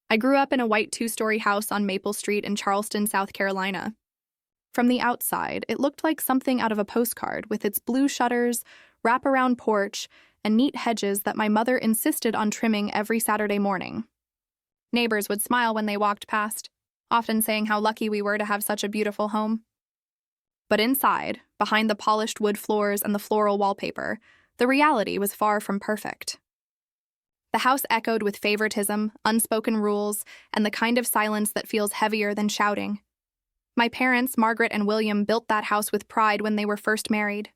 I grew up in a white two-story house on Maple Street in Charleston, South Carolina. From the outside, it looked like something out of a postcard with its blue shutters, wraparound porch, and neat hedges that my mother insisted on trimming every Saturday morning. Neighbors would smile when they walked past, often saying how lucky we were to have such a beautiful home. But inside, behind the polished wood floors and the floral wallpaper, the reality was far from perfect. The house echoed with favoritism, unspoken rules, and the kind of silence that feels heavier than shouting. My parents, Margaret and William, built that house with pride when they were first married.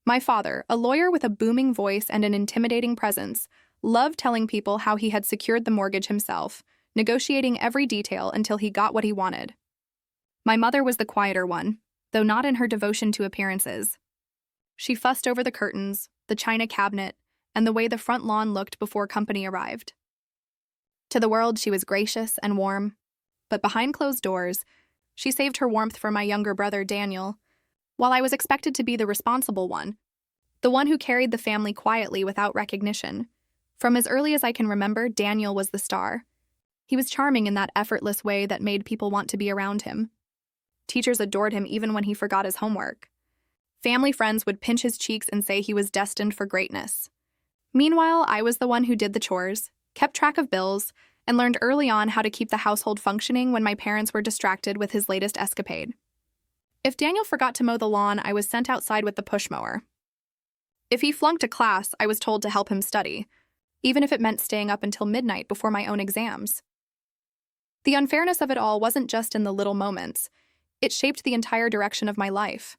My father, a lawyer with a booming voice and an intimidating presence, loved telling people how he had secured the mortgage himself, negotiating every detail until he got what he wanted. My mother was the quieter one, though not in her devotion to appearances. She fussed over the curtains, the china cabinet, and the way the front lawn looked before company arrived. To the world, she was gracious and warm, but behind closed doors, she saved her warmth for my younger brother, Daniel, while I was expected to be the responsible one, the one who carried the family quietly without recognition. From as early as I can remember, Daniel was the star. He was charming in that effortless way that made people want to be around him. Teachers adored him even when he forgot his homework. Family friends would pinch his cheeks and say he was destined for greatness. Meanwhile, I was the one who did the chores, kept track of bills, and learned early on how to keep the household functioning when my parents were distracted with his latest escapade. If Daniel forgot to mow the lawn, I was sent outside with the push mower. If he flunked a class, I was told to help him study, even if it meant staying up until midnight before my own exams. The unfairness of it all wasn't just in the little moments. It shaped the entire direction of my life.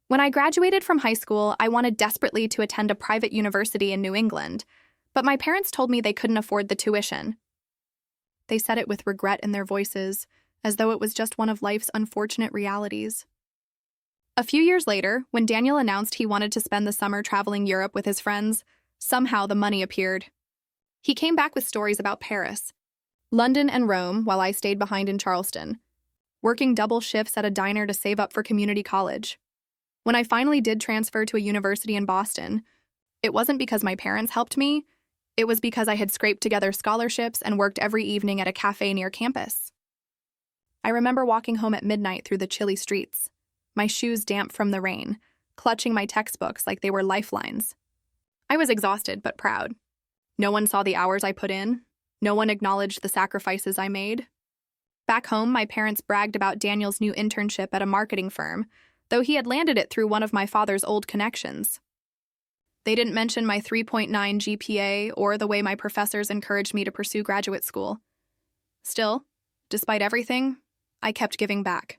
When I graduated from high school, I wanted desperately to attend a private university in New England, but my parents told me they couldn't afford the tuition. They said it with regret in their voices, as though it was just one of life's unfortunate realities. A few years later, when Daniel announced he wanted to spend the summer traveling Europe with his friends, somehow the money appeared. He came back with stories about Paris, London, and Rome while I stayed behind in Charleston, working double shifts at a diner to save up for community college. When I finally did transfer to a university in Boston, it wasn't because my parents helped me, it was because I had scraped together scholarships and worked every evening at a cafe near campus. I remember walking home at midnight through the chilly streets, my shoes damp from the rain, clutching my textbooks like they were lifelines. I was exhausted but proud. No one saw the hours I put in. No one acknowledged the sacrifices I made. Back home, my parents bragged about Daniel's new internship at a marketing firm, though he had landed it through one of my father's old connections. They didn't mention my 3.9 GPA or the way my professors encouraged me to pursue graduate school. Still, despite everything, I kept giving back.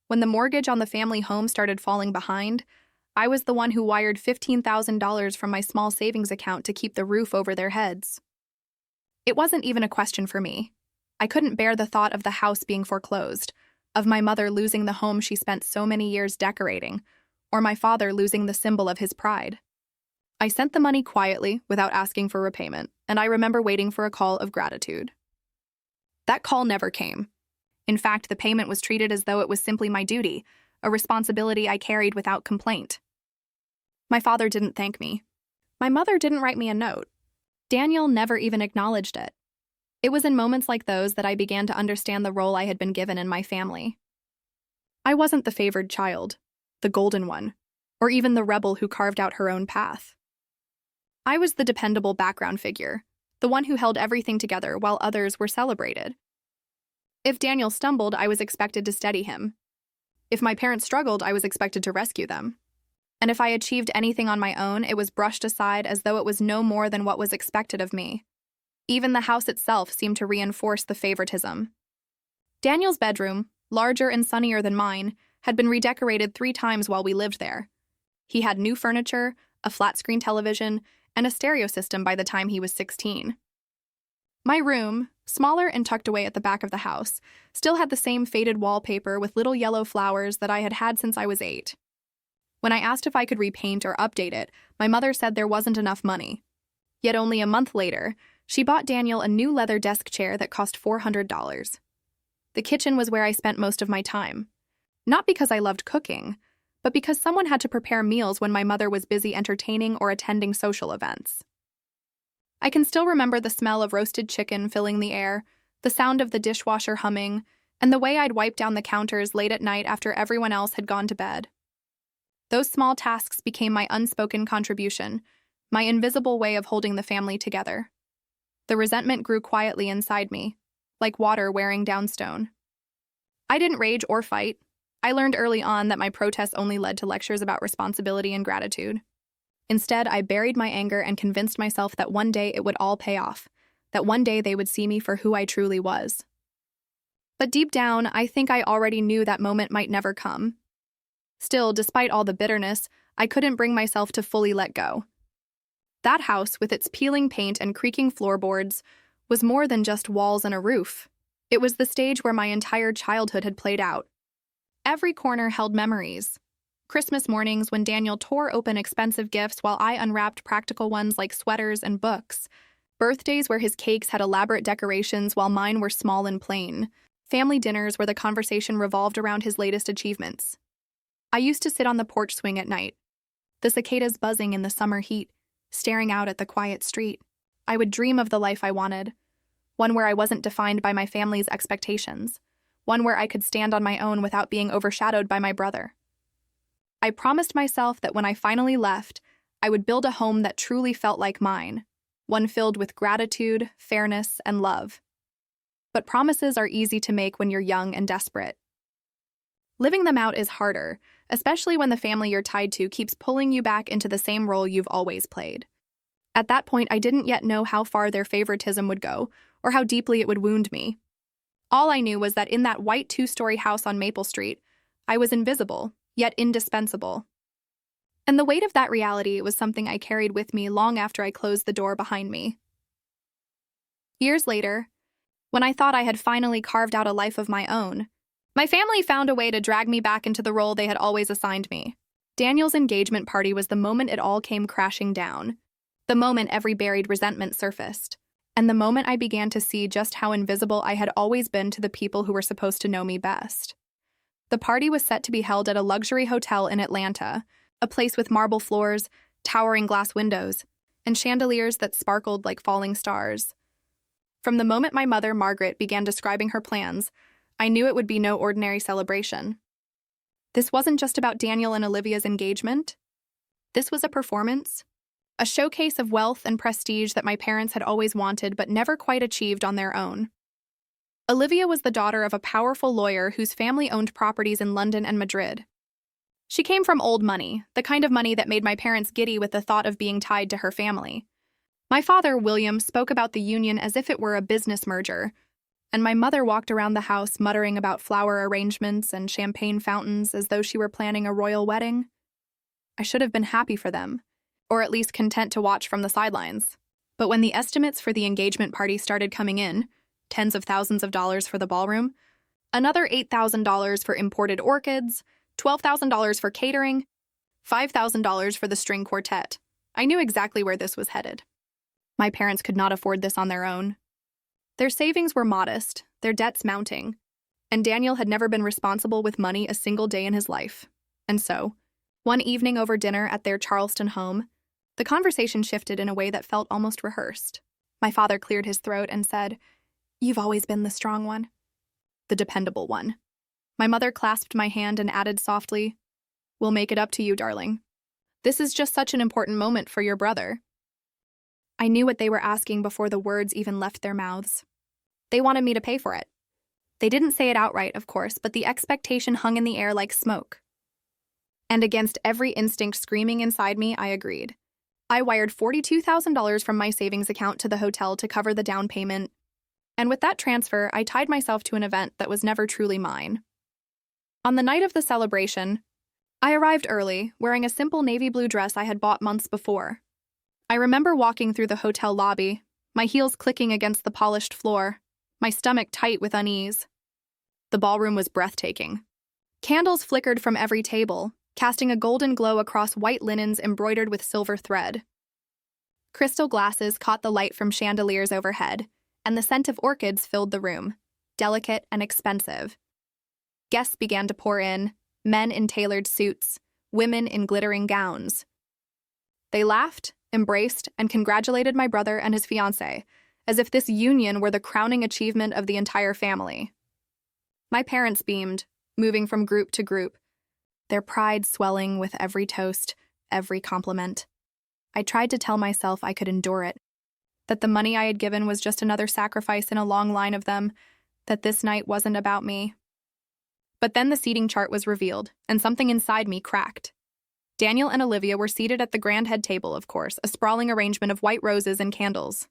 When the mortgage on the family home started falling behind, I was the one who wired $15,000 from my small savings account to keep the roof over their heads. It wasn't even a question for me. I couldn't bear the thought of the house being foreclosed, of my mother losing the home she spent so many years decorating, or my father losing the symbol of his pride. I sent the money quietly, without asking for repayment, and I remember waiting for a call of gratitude. That call never came. In fact, the payment was treated as though it was simply my duty, a responsibility I carried without complaint. My father didn't thank me. My mother didn't write me a note. Daniel never even acknowledged it. It was in moments like those that I began to understand the role I had been given in my family. I wasn't the favored child, the golden one, or even the rebel who carved out her own path. I was the dependable background figure, the one who held everything together while others were celebrated. If Daniel stumbled, I was expected to steady him. If my parents struggled, I was expected to rescue them. And if I achieved anything on my own, it was brushed aside as though it was no more than what was expected of me. Even the house itself seemed to reinforce the favoritism. Daniel's bedroom, larger and sunnier than mine, had been redecorated 3 times while we lived there. He had new furniture, a flat-screen television, and a stereo system by the time he was 16. My room, smaller and tucked away at the back of the house, still had the same faded wallpaper with little yellow flowers that I had had since I was 8. When I asked if I could repaint or update it, my mother said there wasn't enough money. Yet only a month later, she bought Daniel a new leather desk chair that cost $400. The kitchen was where I spent most of my time. Not because I loved cooking, but because someone had to prepare meals when my mother was busy entertaining or attending social events. I can still remember the smell of roasted chicken filling the air, the sound of the dishwasher humming, and the way I'd wipe down the counters late at night after everyone else had gone to bed. Those small tasks became my unspoken contribution, my invisible way of holding the family together. The resentment grew quietly inside me, like water wearing down stone. I didn't rage or fight. I learned early on that my protests only led to lectures about responsibility and gratitude. Instead, I buried my anger and convinced myself that one day it would all pay off, that one day they would see me for who I truly was. But deep down, I think I already knew that moment might never come. Still, despite all the bitterness, I couldn't bring myself to fully let go. That house, with its peeling paint and creaking floorboards, was more than just walls and a roof. It was the stage where my entire childhood had played out. Every corner held memories. Christmas mornings when Daniel tore open expensive gifts while I unwrapped practical ones like sweaters and books. Birthdays where his cakes had elaborate decorations while mine were small and plain. Family dinners where the conversation revolved around his latest achievements. I used to sit on the porch swing at night, the cicadas buzzing in the summer heat, staring out at the quiet street. I would dream of the life I wanted, one where I wasn't defined by my family's expectations, one where I could stand on my own without being overshadowed by my brother. I promised myself that when I finally left, I would build a home that truly felt like mine, one filled with gratitude, fairness, and love. But promises are easy to make when you're young and desperate. Living them out is harder, especially when the family you're tied to keeps pulling you back into the same role you've always played. At that point, I didn't yet know how far their favoritism would go, or how deeply it would wound me. All I knew was that in that white two-story house on Maple Street, I was invisible, yet indispensable. And the weight of that reality was something I carried with me long after I closed the door behind me. Years later, when I thought I had finally carved out a life of my own, my family found a way to drag me back into the role they had always assigned me. Daniel's engagement party was the moment it all came crashing down, the moment every buried resentment surfaced, and the moment I began to see just how invisible I had always been to the people who were supposed to know me best. The party was set to be held at a luxury hotel in Atlanta, a place with marble floors, towering glass windows, and chandeliers that sparkled like falling stars. From the moment my mother, Margaret, began describing her plans, I knew it would be no ordinary celebration. This wasn't just about Daniel and Olivia's engagement. This was a performance, a showcase of wealth and prestige that my parents had always wanted but never quite achieved on their own. Olivia was the daughter of a powerful lawyer whose family owned properties in London and Madrid. She came from old money, the kind of money that made my parents giddy with the thought of being tied to her family. My father, William, spoke about the union as if it were a business merger, and my mother walked around the house muttering about flower arrangements and champagne fountains as though she were planning a royal wedding. I should have been happy for them, or at least content to watch from the sidelines. But when the estimates for the engagement party started coming in, tens of thousands of dollars for the ballroom, another $8,000 for imported orchids, $12,000 for catering, $5,000 for the string quartet, I knew exactly where this was headed. My parents could not afford this on their own. Their savings were modest, their debts mounting, and Daniel had never been responsible with money a single day in his life. And so, one evening over dinner at their Charleston home, the conversation shifted in a way that felt almost rehearsed. My father cleared his throat and said, "You've always been the strong one, the dependable one." My mother clasped my hand and added softly, "We'll make it up to you, darling. This is just such an important moment for your brother." I knew what they were asking before the words even left their mouths. They wanted me to pay for it. They didn't say it outright, of course, but the expectation hung in the air like smoke. And against every instinct screaming inside me, I agreed. I wired $42,000 from my savings account to the hotel to cover the down payment, and with that transfer, I tied myself to an event that was never truly mine. On the night of the celebration, I arrived early, wearing a simple navy blue dress I had bought months before. I remember walking through the hotel lobby, my heels clicking against the polished floor, my stomach tight with unease. The ballroom was breathtaking. Candles flickered from every table, casting a golden glow across white linens embroidered with silver thread. Crystal glasses caught the light from chandeliers overhead, and the scent of orchids filled the room, delicate and expensive. Guests began to pour in, men in tailored suits, women in glittering gowns. They laughed, embraced, and congratulated my brother and his fiancée, as if this union were the crowning achievement of the entire family. My parents beamed, moving from group to group, their pride swelling with every toast, every compliment. I tried to tell myself I could endure it, that the money I had given was just another sacrifice in a long line of them, that this night wasn't about me. But then the seating chart was revealed, and something inside me cracked. Daniel and Olivia were seated at the grand head table, of course, a sprawling arrangement of white roses and candles.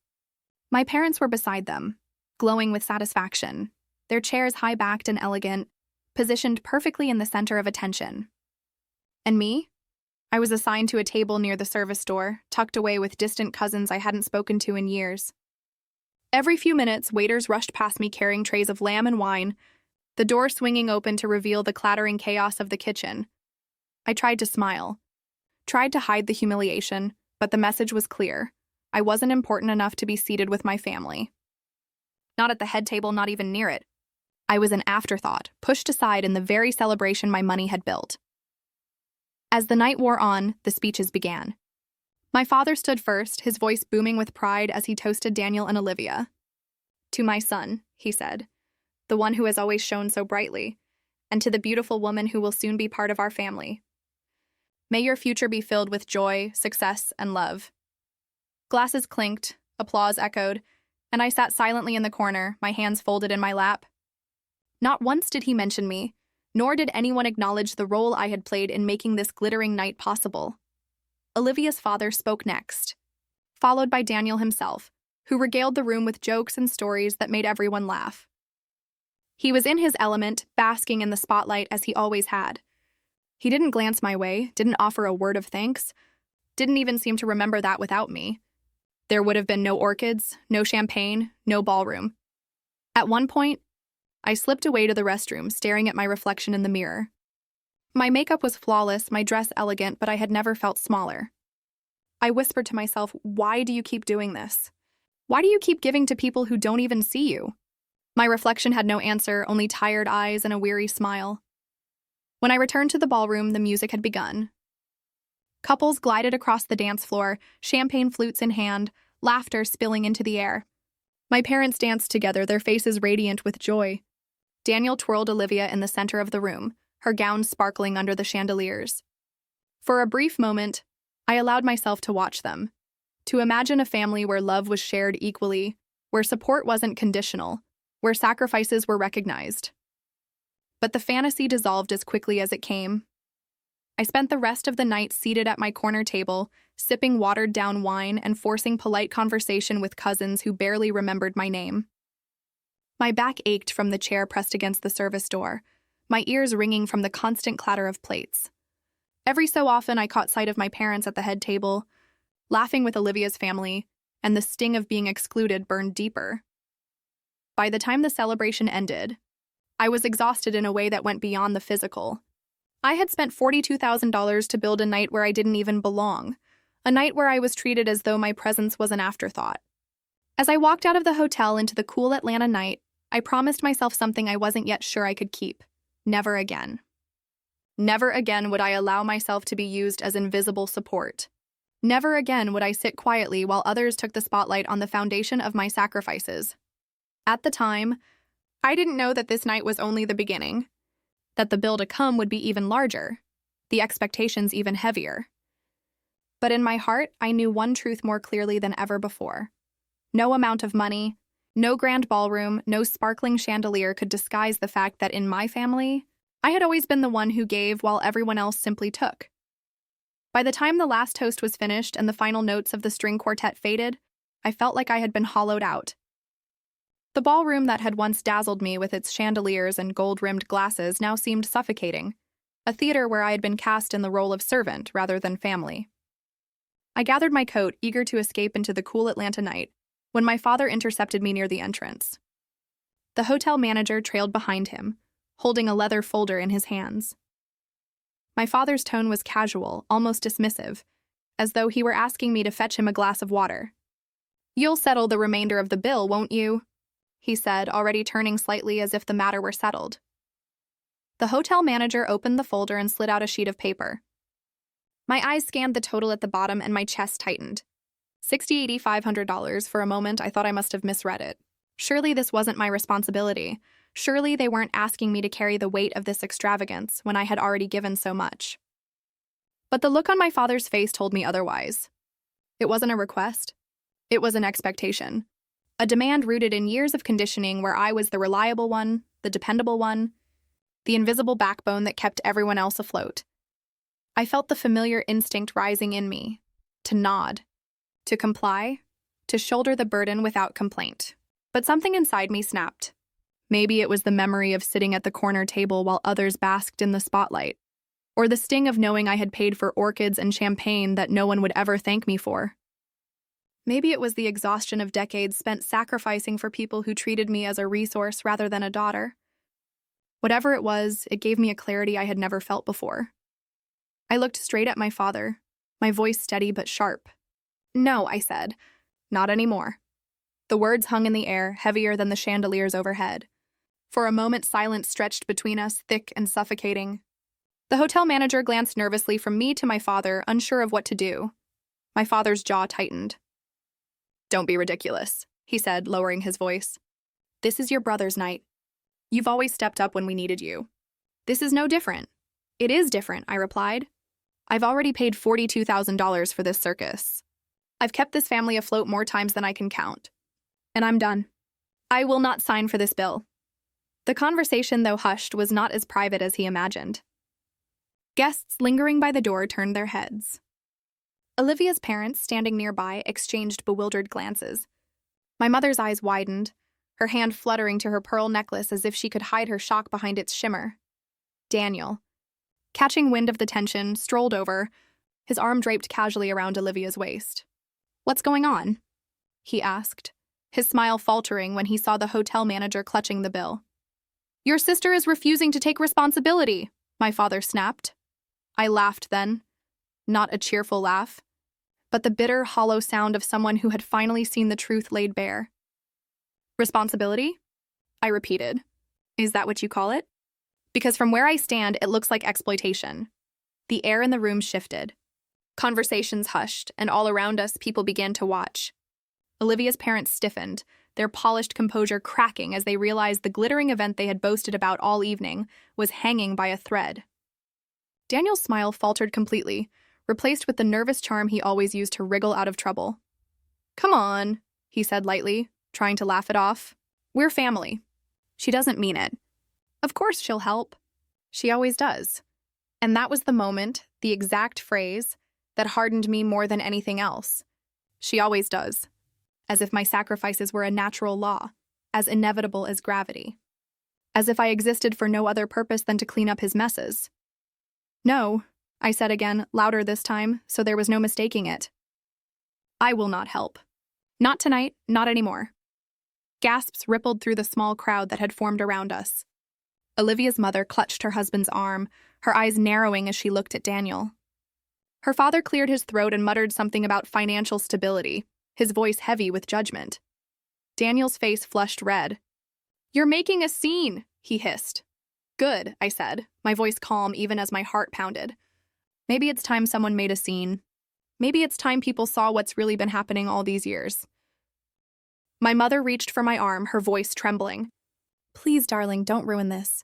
My parents were beside them, glowing with satisfaction, their chairs high-backed and elegant, positioned perfectly in the center of attention. And me? I was assigned to a table near the service door, tucked away with distant cousins I hadn't spoken to in years. Every few minutes, waiters rushed past me carrying trays of lamb and wine, the door swinging open to reveal the clattering chaos of the kitchen. I tried to smile, tried to hide the humiliation, but the message was clear. I wasn't important enough to be seated with my family. Not at the head table, not even near it. I was an afterthought, pushed aside in the very celebration my money had built. As the night wore on, the speeches began. My father stood first, his voice booming with pride as he toasted Daniel and Olivia. "To my son," he said, "the one who has always shone so brightly, and to the beautiful woman who will soon be part of our family. May your future be filled with joy, success, and love." Glasses clinked, applause echoed, and I sat silently in the corner, my hands folded in my lap. Not once did he mention me, nor did anyone acknowledge the role I had played in making this glittering night possible. Olivia's father spoke next, followed by Daniel himself, who regaled the room with jokes and stories that made everyone laugh. He was in his element, basking in the spotlight as he always had. He didn't glance my way, didn't offer a word of thanks, didn't even seem to remember that without me. There would have been no orchids, no champagne, no ballroom. At one point, I slipped away to the restroom, staring at my reflection in the mirror. My makeup was flawless, my dress elegant, but I had never felt smaller. I whispered to myself, "Why do you keep doing this? Why do you keep giving to people who don't even see you?" My reflection had no answer, only tired eyes and a weary smile. When I returned to the ballroom, the music had begun. Couples glided across the dance floor, champagne flutes in hand, laughter spilling into the air. My parents danced together, their faces radiant with joy. Daniel twirled Olivia in the center of the room, her gown sparkling under the chandeliers. For a brief moment, I allowed myself to watch them, to imagine a family where love was shared equally, where support wasn't conditional, where sacrifices were recognized. But the fantasy dissolved as quickly as it came. I spent the rest of the night seated at my corner table, sipping watered-down wine and forcing polite conversation with cousins who barely remembered my name. My back ached from the chair pressed against the service door, my ears ringing from the constant clatter of plates. Every so often I caught sight of my parents at the head table, laughing with Olivia's family, and the sting of being excluded burned deeper. By the time the celebration ended, I was exhausted in a way that went beyond the physical. I had spent $42,000 to build a night where I didn't even belong, a night where I was treated as though my presence was an afterthought. As I walked out of the hotel into the cool Atlanta night, I promised myself something I wasn't yet sure I could keep. Never again. Never again would I allow myself to be used as invisible support. Never again would I sit quietly while others took the spotlight on the foundation of my sacrifices. At the time, I didn't know that this night was only the beginning, that the bill to come would be even larger, the expectations even heavier. But in my heart, I knew one truth more clearly than ever before. No amount of money, no grand ballroom, no sparkling chandelier could disguise the fact that in my family, I had always been the one who gave while everyone else simply took. By the time the last toast was finished and the final notes of the string quartet faded, I felt like I had been hollowed out. The ballroom that had once dazzled me with its chandeliers and gold-rimmed glasses now seemed suffocating, a theater where I had been cast in the role of servant rather than family. I gathered my coat, eager to escape into the cool Atlanta night, when my father intercepted me near the entrance. The hotel manager trailed behind him, holding a leather folder in his hands. My father's tone was casual, almost dismissive, as though he were asking me to fetch him a glass of water. "You'll settle the remainder of the bill, won't you?" he said, already turning slightly as if the matter were settled. The hotel manager opened the folder and slid out a sheet of paper. My eyes scanned the total at the bottom and my chest tightened. $60, $80, $500. For a moment, I thought I must have misread it. Surely this wasn't my responsibility. Surely they weren't asking me to carry the weight of this extravagance when I had already given so much. But the look on my father's face told me otherwise. It wasn't a request. It was an expectation. A demand rooted in years of conditioning where I was the reliable one, the dependable one, the invisible backbone that kept everyone else afloat. I felt the familiar instinct rising in me, to nod, to comply, to shoulder the burden without complaint. But something inside me snapped. Maybe it was the memory of sitting at the corner table while others basked in the spotlight, or the sting of knowing I had paid for orchids and champagne that no one would ever thank me for. Maybe it was the exhaustion of decades spent sacrificing for people who treated me as a resource rather than a daughter. Whatever it was, it gave me a clarity I had never felt before. I looked straight at my father, my voice steady but sharp. "No," I said. "Not anymore." The words hung in the air, heavier than the chandeliers overhead. For a moment, silence stretched between us, thick and suffocating. The hotel manager glanced nervously from me to my father, unsure of what to do. My father's jaw tightened. "Don't be ridiculous," he said, lowering his voice. "This is your brother's night. You've always stepped up when we needed you. This is no different." "It is different," I replied. "I've already paid $42,000 for this circus. I've kept this family afloat more times than I can count. And I'm done. I will not sign for this bill." The conversation, though hushed, was not as private as he imagined. Guests lingering by the door turned their heads. Olivia's parents, standing nearby, exchanged bewildered glances. My mother's eyes widened, her hand fluttering to her pearl necklace as if she could hide her shock behind its shimmer. Daniel, catching wind of the tension, strolled over, his arm draped casually around Olivia's waist. "What's going on?" he asked, his smile faltering when he saw the hotel manager clutching the bill. "Your sister is refusing to take responsibility," my father snapped. I laughed then, not a cheerful laugh, but the bitter, hollow sound of someone who had finally seen the truth laid bare. "Responsibility?" I repeated. "Is that what you call it?" Because from where I stand, it looks like exploitation. The air in the room shifted. Conversations hushed, and all around us, people began to watch. Olivia's parents stiffened, their polished composure cracking as they realized the glittering event they had boasted about all evening was hanging by a thread. Daniel's smile faltered completely, replaced with the nervous charm he always used to wriggle out of trouble. "Come on," he said lightly, trying to laugh it off. "We're family." "She doesn't mean it." "Of course she'll help. She always does." And that was the moment, the exact phrase, that hardened me more than anything else. She always does. As if my sacrifices were a natural law, as inevitable as gravity. As if I existed for no other purpose than to clean up his messes. "No," I said again, louder this time, so there was no mistaking it. "I will not help. Not tonight, not anymore." Gasps rippled through the small crowd that had formed around us. Olivia's mother clutched her husband's arm, her eyes narrowing as she looked at Daniel. Her father cleared his throat and muttered something about financial stability, his voice heavy with judgment. Daniel's face flushed red. "You're making a scene," he hissed. "Good," I said, my voice calm even as my heart pounded. Maybe it's time someone made a scene. Maybe it's time people saw what's really been happening all these years. My mother reached for my arm, her voice trembling. "Please, darling, don't ruin this.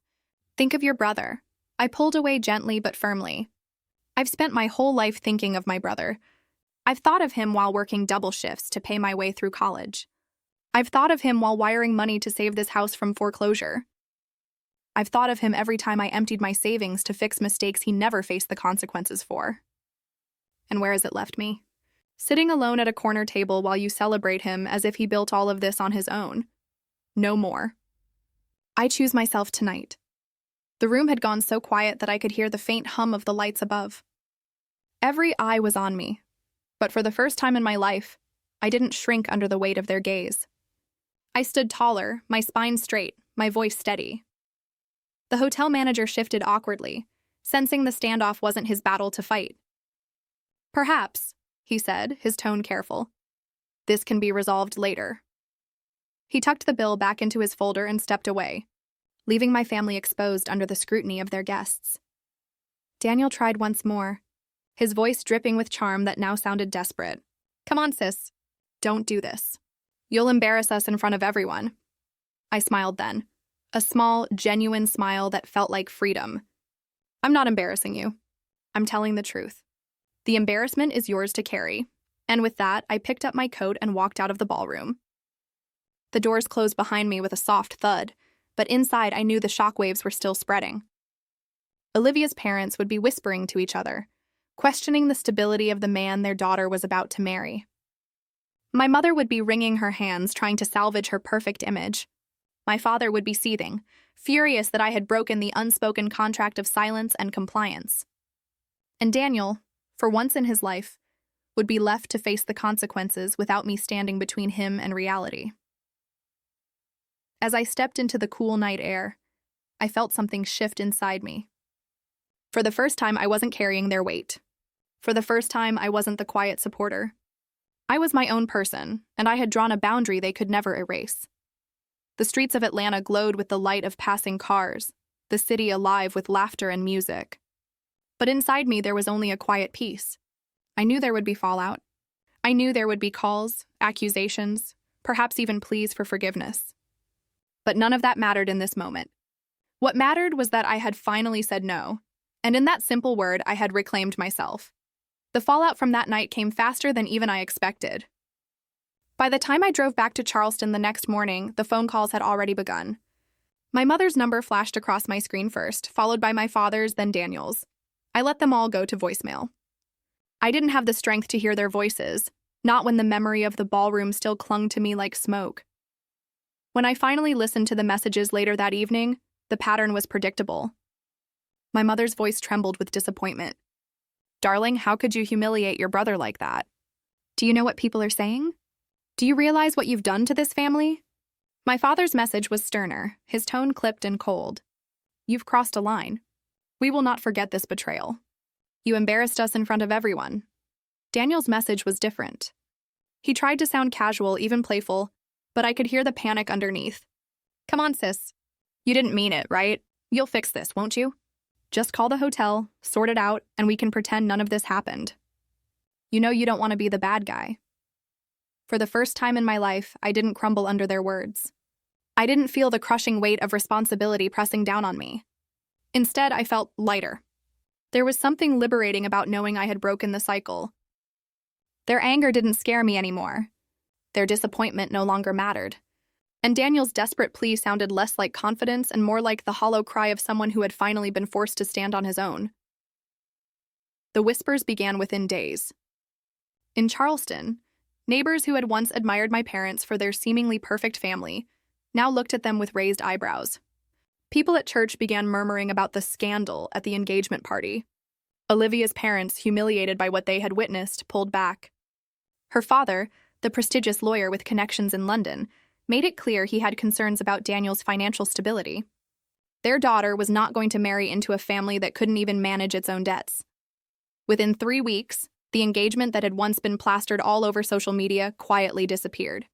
Think of your brother." I pulled away gently but firmly. I've spent my whole life thinking of my brother. I've thought of him while working double shifts to pay my way through college. I've thought of him while wiring money to save this house from foreclosure. I've thought of him every time I emptied my savings to fix mistakes he never faced the consequences for. And where has it left me? Sitting alone at a corner table while you celebrate him as if he built all of this on his own. No more. I choose myself tonight. The room had gone so quiet that I could hear the faint hum of the lights above. Every eye was on me, but for the first time in my life, I didn't shrink under the weight of their gaze. I stood taller, my spine straight, my voice steady. The hotel manager shifted awkwardly, sensing the standoff wasn't his battle to fight. "Perhaps," he said, his tone careful. "This can be resolved later." He tucked the bill back into his folder and stepped away, leaving my family exposed under the scrutiny of their guests. Daniel tried once more, his voice dripping with charm that now sounded desperate. Come on, sis. Don't do this. You'll embarrass us in front of everyone. I smiled then, a small, genuine smile that felt like freedom. I'm not embarrassing you. I'm telling the truth. The embarrassment is yours to carry. And with that, I picked up my coat and walked out of the ballroom. The doors closed behind me with a soft thud, but inside I knew the shockwaves were still spreading. Olivia's parents would be whispering to each other, questioning the stability of the man their daughter was about to marry. My mother would be wringing her hands trying to salvage her perfect image. My father would be seething, furious that I had broken the unspoken contract of silence and compliance. And Daniel, for once in his life, would be left to face the consequences without me standing between him and reality. As I stepped into the cool night air, I felt something shift inside me. For the first time, I wasn't carrying their weight. For the first time, I wasn't the quiet supporter. I was my own person, and I had drawn a boundary they could never erase. The streets of Atlanta glowed with the light of passing cars, the city alive with laughter and music. But inside me, there was only a quiet peace. I knew there would be fallout. I knew there would be calls, accusations, perhaps even pleas for forgiveness. But none of that mattered in this moment. What mattered was that I had finally said no, and in that simple word, I had reclaimed myself. The fallout from that night came faster than even I expected. By the time I drove back to Charleston the next morning, the phone calls had already begun. My mother's number flashed across my screen first, followed by my father's, then Daniel's. I let them all go to voicemail. I didn't have the strength to hear their voices, not when the memory of the ballroom still clung to me like smoke. When I finally listened to the messages later that evening, the pattern was predictable. My mother's voice trembled with disappointment. "Darling, how could you humiliate your brother like that? Do you know what people are saying? Do you realize what you've done to this family?" My father's message was sterner, his tone clipped and cold. "You've crossed a line. We will not forget this betrayal. You embarrassed us in front of everyone." Daniel's message was different. He tried to sound casual, even playful, but I could hear the panic underneath. "Come on, sis. You didn't mean it, right? You'll fix this, won't you? Just call the hotel, sort it out, and we can pretend none of this happened. You know you don't want to be the bad guy." For the first time in my life, I didn't crumble under their words. I didn't feel the crushing weight of responsibility pressing down on me. Instead, I felt lighter. There was something liberating about knowing I had broken the cycle. Their anger didn't scare me anymore. Their disappointment no longer mattered. And Daniel's desperate plea sounded less like confidence and more like the hollow cry of someone who had finally been forced to stand on his own. The whispers began within days. In Charleston, neighbors who had once admired my parents for their seemingly perfect family now looked at them with raised eyebrows. People at church began murmuring about the scandal at the engagement party. Olivia's parents, humiliated by what they had witnessed, pulled back. Her father, the prestigious lawyer with connections in London, made it clear he had concerns about Daniel's financial stability. Their daughter was not going to marry into a family that couldn't even manage its own debts. Within 3 weeks, the engagement that had once been plastered all over social media quietly disappeared.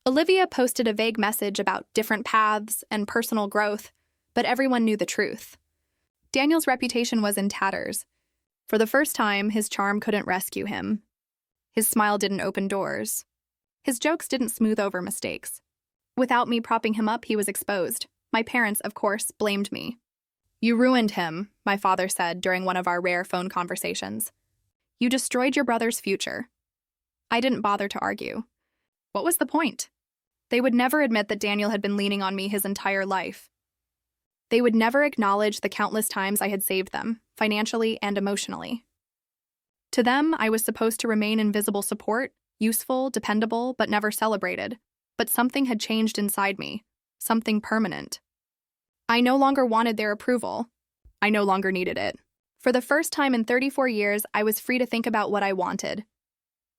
Olivia posted a vague message about different paths and personal growth, but everyone knew the truth. Daniel's reputation was in tatters. For the first time, his charm couldn't rescue him. His smile didn't open doors. His jokes didn't smooth over mistakes. Without me propping him up, he was exposed. My parents, of course, blamed me. "You ruined him," my father said during one of our rare phone conversations. "You destroyed your brother's future." I didn't bother to argue. What was the point? They would never admit that Daniel had been leaning on me his entire life. They would never acknowledge the countless times I had saved them, financially and emotionally. To them, I was supposed to remain invisible support, useful, dependable, but never celebrated. But something had changed inside me, something permanent. I no longer wanted their approval. I no longer needed it. For the first time in 34 years, I was free to think about what I wanted.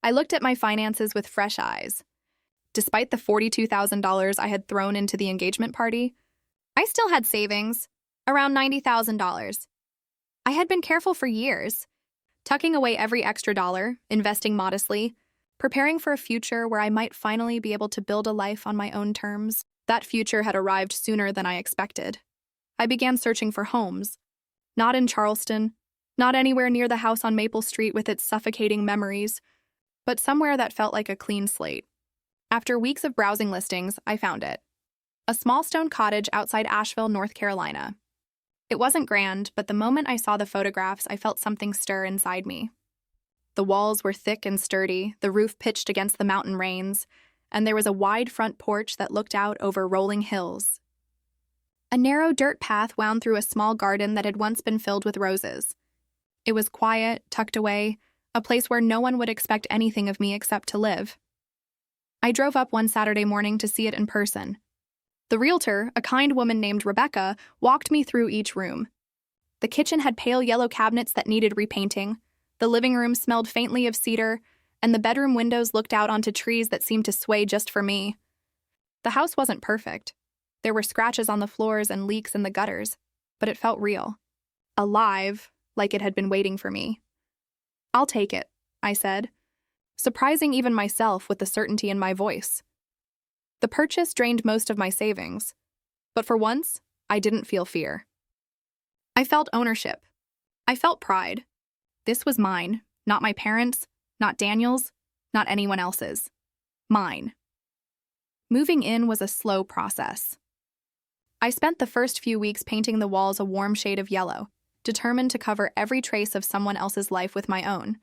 I looked at my finances with fresh eyes. Despite the $42,000 I had thrown into the engagement party, I still had savings, around $90,000. I had been careful for years, tucking away every extra dollar, investing modestly, preparing for a future where I might finally be able to build a life on my own terms. That future had arrived sooner than I expected. I began searching for homes. Not in Charleston, not anywhere near the house on Maple Street with its suffocating memories, but somewhere that felt like a clean slate. After weeks of browsing listings, I found it. A small stone cottage outside Asheville, North Carolina. It wasn't grand, but the moment I saw the photographs, I felt something stir inside me. The walls were thick and sturdy, the roof pitched against the mountain rains, and there was a wide front porch that looked out over rolling hills. A narrow dirt path wound through a small garden that had once been filled with roses. It was quiet, tucked away, a place where no one would expect anything of me except to live. I drove up one Saturday morning to see it in person. The realtor, a kind woman named Rebecca, walked me through each room. The kitchen had pale yellow cabinets that needed repainting, the living room smelled faintly of cedar, and the bedroom windows looked out onto trees that seemed to sway just for me. The house wasn't perfect. There were scratches on the floors and leaks in the gutters, but it felt real. Alive, like it had been waiting for me. "I'll take it," I said, surprising even myself with the certainty in my voice. The purchase drained most of my savings, but for once, I didn't feel fear. I felt ownership. I felt pride. This was mine, not my parents', not Daniel's, not anyone else's. Mine. Moving in was a slow process. I spent the first few weeks painting the walls a warm shade of yellow, determined to cover every trace of someone else's life with my own.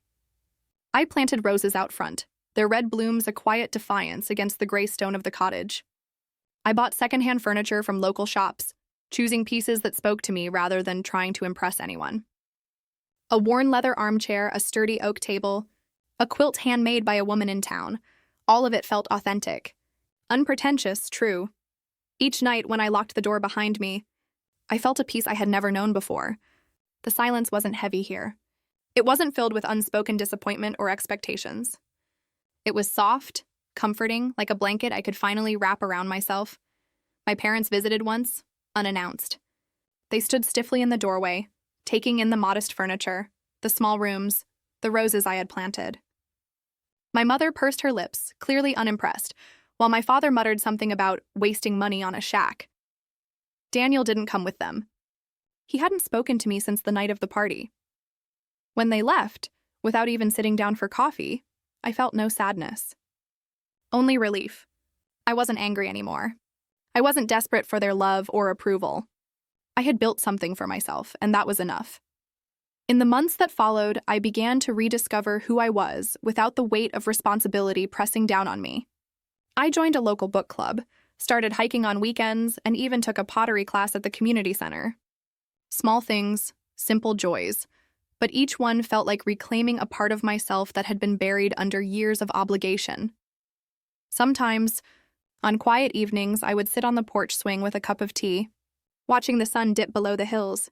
I planted roses out front, their red blooms a quiet defiance against the gray stone of the cottage. I bought secondhand furniture from local shops, choosing pieces that spoke to me rather than trying to impress anyone. A worn leather armchair, a sturdy oak table, a quilt handmade by a woman in town. All of it felt authentic. Unpretentious, true. Each night when I locked the door behind me, I felt a peace I had never known before. The silence wasn't heavy here. It wasn't filled with unspoken disappointment or expectations. It was soft, comforting, like a blanket I could finally wrap around myself. My parents visited once, unannounced. They stood stiffly in the doorway, taking in the modest furniture, the small rooms, the roses I had planted. My mother pursed her lips, clearly unimpressed, while my father muttered something about wasting money on a shack. Daniel didn't come with them. He hadn't spoken to me since the night of the party. When they left, without even sitting down for coffee, I felt no sadness. Only relief. I wasn't angry anymore. I wasn't desperate for their love or approval. I had built something for myself, and that was enough. In the months that followed, I began to rediscover who I was without the weight of responsibility pressing down on me. I joined a local book club, started hiking on weekends, and even took a pottery class at the community center. Small things, simple joys, but each one felt like reclaiming a part of myself that had been buried under years of obligation. Sometimes, on quiet evenings, I would sit on the porch swing with a cup of tea, watching the sun dip below the hills.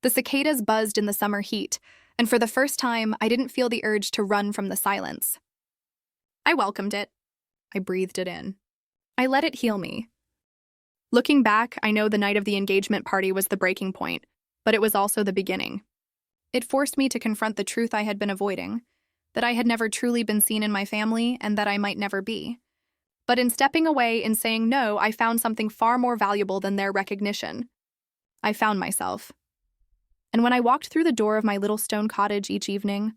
The cicadas buzzed in the summer heat, and for the first time, I didn't feel the urge to run from the silence. I welcomed it. I breathed it in. I let it heal me. Looking back, I know the night of the engagement party was the breaking point, but it was also the beginning. It forced me to confront the truth I had been avoiding, that I had never truly been seen in my family and that I might never be. But in stepping away and saying no, I found something far more valuable than their recognition. I found myself. And when I walked through the door of my little stone cottage each evening,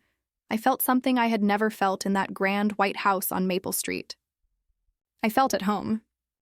I felt something I had never felt in that grand white house on Maple Street. I felt at home.